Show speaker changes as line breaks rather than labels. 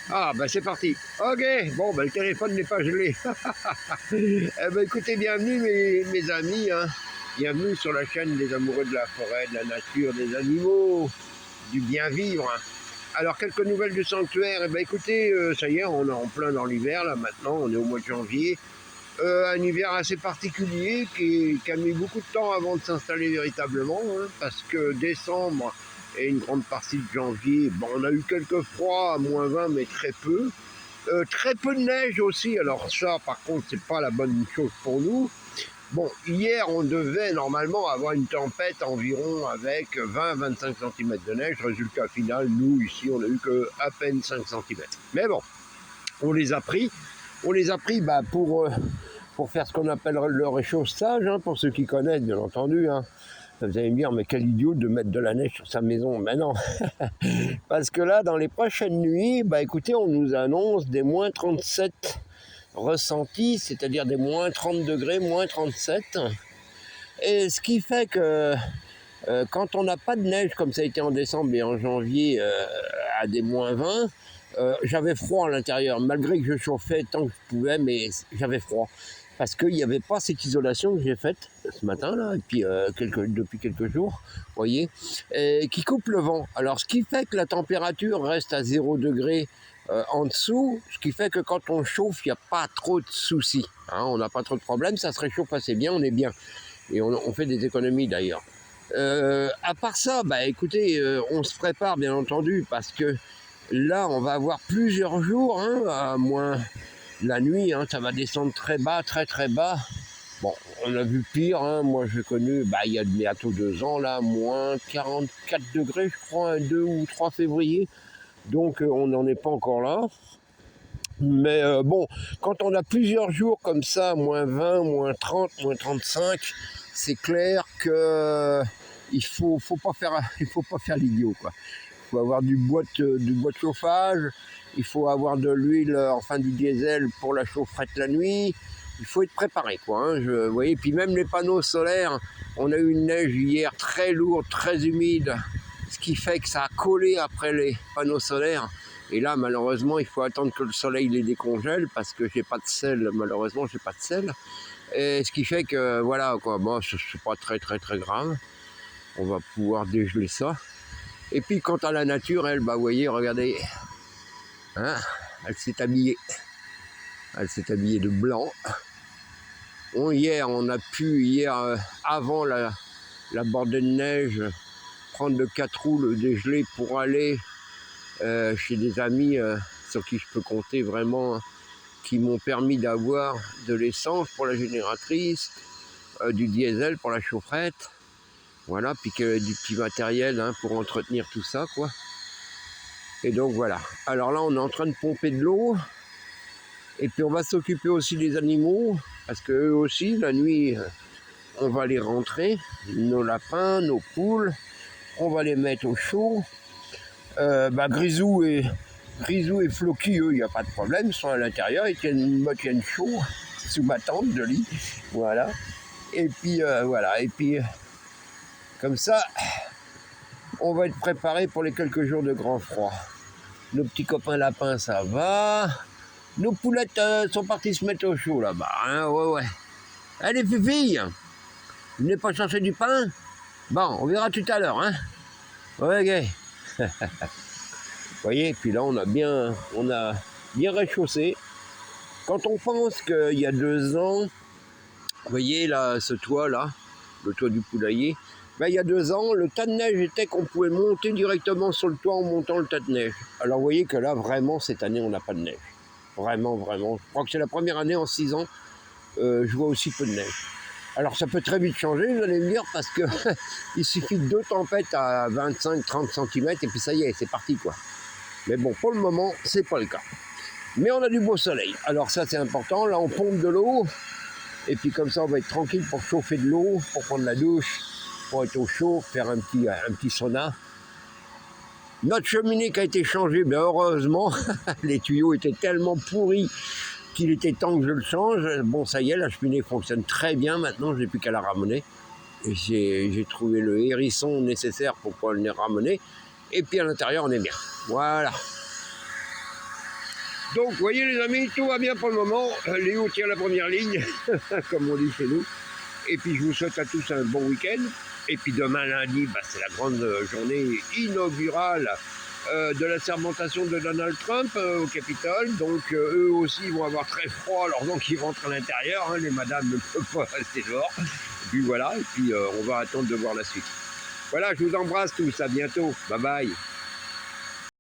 Ah, bah c'est parti. Ok, bon, bah le téléphone n'est pas gelé. Eh ben, écoutez, bienvenue mes amis. Hein. Bienvenue sur la chaîne des amoureux de la forêt, de la nature, des animaux, du bien vivre. Alors, quelques nouvelles du sanctuaire. Eh ben, écoutez, ça y est, on est en plein dans l'hiver, là, maintenant. On est au mois de janvier. Un hiver assez particulier qui a mis beaucoup de temps avant de s'installer véritablement, hein, parce que décembre et une grande partie de janvier, bon, on a eu quelques froids à -20, mais très peu de neige aussi, alors ça par contre c'est pas la bonne chose pour nous. Bon, hier on devait normalement avoir une tempête environ avec 20-25 cm de neige, résultat final, nous ici on a eu que à peine 5 cm. Mais bon, on les a pris bah, pour faire ce qu'on appelle le réchauffage, hein, pour ceux qui connaissent bien entendu. Hein. Vous allez me dire, mais quel idiot de mettre de la neige sur sa maison. Mais non, parce que là, dans les prochaines nuits, bah écoutez, on nous annonce des -37 ressentis, c'est-à-dire des -30 degrés, -37. Et ce qui fait que quand on n'a pas de neige, comme ça a été en décembre et en janvier, à des -20, j'avais froid à l'intérieur, malgré que je chauffais tant que je pouvais, mais j'avais froid. Parce qu'il n'y avait pas cette isolation que j'ai faite ce matin, là, et puis depuis quelques jours, vous voyez, qui coupe le vent. Alors, ce qui fait que la température reste à 0 degré en dessous, ce qui fait que quand on chauffe, il n'y a pas trop de soucis. Hein, on n'a pas trop de problèmes, ça se réchauffe assez bien, on est bien. Et on fait des économies d'ailleurs. À part ça, bah écoutez, on se prépare bien entendu parce que là, on va avoir plusieurs jours, hein, à moins la nuit, hein, ça va descendre très bas, très très bas. Bon, on a vu pire, hein, moi j'ai connu, bah, il y a bientôt 2 ans, là, -44 degrés, je crois, un 2 ou 3 février. Donc on n'en est pas encore là. Mais bon, quand on a plusieurs jours comme ça, -20, -30, -35, c'est clair que il faut pas faire l'idiot, quoi. Il faut avoir du bois de chauffage, il faut avoir de l'huile, enfin du diesel pour la chaufferette la nuit. Il faut être préparé, quoi. Hein, vous voyez, puis même les panneaux solaires, on a eu une neige hier très lourde, très humide, ce qui fait que ça a collé après les panneaux solaires. Et là, malheureusement, il faut attendre que le soleil les décongèle parce que j'ai pas de sel. Malheureusement, j'ai pas de sel. Et ce qui fait que, voilà, quoi, bon, c'est pas très grave. On va pouvoir dégeler ça. Et puis, quant à la nature, elle, bah, vous voyez, regardez, hein, elle s'est habillée. Elle s'est habillée de blanc. Hier, on a pu, avant la bordée de neige, prendre le 4 roues, le dégeler pour aller chez des amis sur qui je peux compter vraiment, qui m'ont permis d'avoir de l'essence pour la génératrice, du diesel pour la chaufferette, voilà, puis du petit matériel, hein, pour entretenir tout ça, quoi. Et donc voilà. Alors là, on est en train de pomper de l'eau, et puis on va s'occuper aussi des animaux, parce que eux aussi, la nuit, on va les rentrer, nos lapins, nos poules, on va les mettre au chaud. Grisou et Floki, eux, il n'y a pas de problème, ils sont à l'intérieur, ils me tiennent chaud sous ma tente de lit, voilà. Et puis voilà, et puis comme ça, on va être préparé pour les quelques jours de grand froid. Nos petits copains lapins, ça va. Nos poulettes sont partis se mettre au chaud là-bas, hein, ouais. Allez, filles, vous venez pas chercher du pain? Bon, on verra tout à l'heure, hein. Ouais, ok. Vous voyez, puis là, on a bien réchaussé. Quand on pense qu'il y a 2 ans, vous voyez là, ce toit là, le toit du poulailler, il y a 2 ans, le tas de neige était qu'on pouvait monter directement sur le toit en montant le tas de neige. Alors vous voyez que là, vraiment, cette année, on n'a pas de neige. Vraiment. Je crois que c'est la première année en 6 ans, je vois aussi peu de neige. Alors ça peut très vite changer, vous allez me dire, parce que il suffit de 2 tempêtes à 25-30 cm et puis ça y est, c'est parti, quoi. Mais bon, pour le moment, c'est pas le cas. Mais on a du beau soleil. Alors ça, c'est important. Là, on pompe de l'eau. Et puis comme ça, on va être tranquille pour chauffer de l'eau, pour prendre la douche, pour être au chaud, faire un petit sauna. Notre cheminée qui a été changée, bien heureusement, les tuyaux étaient tellement pourris qu'il était temps que je le change. Bon, ça y est, la cheminée fonctionne très bien maintenant, je n'ai plus qu'à la ramener. J'ai trouvé le hérisson nécessaire pour pouvoir le ramener. Et puis à l'intérieur, on est bien. Voilà. Donc, vous voyez les amis, tout va bien pour le moment. Léo tient la première ligne, comme on dit chez nous. Et puis, je vous souhaite à tous un bon week-end. Et puis, demain, lundi, bah, c'est la grande journée inaugurale de la sermentation de Donald Trump au Capitole. Donc, eux aussi vont avoir très froid, alors donc ils rentrent à l'intérieur. Hein, les madames ne peuvent pas rester dehors. Et puis, voilà. Et puis, on va attendre de voir la suite. Voilà, je vous embrasse tous. À bientôt. Bye bye.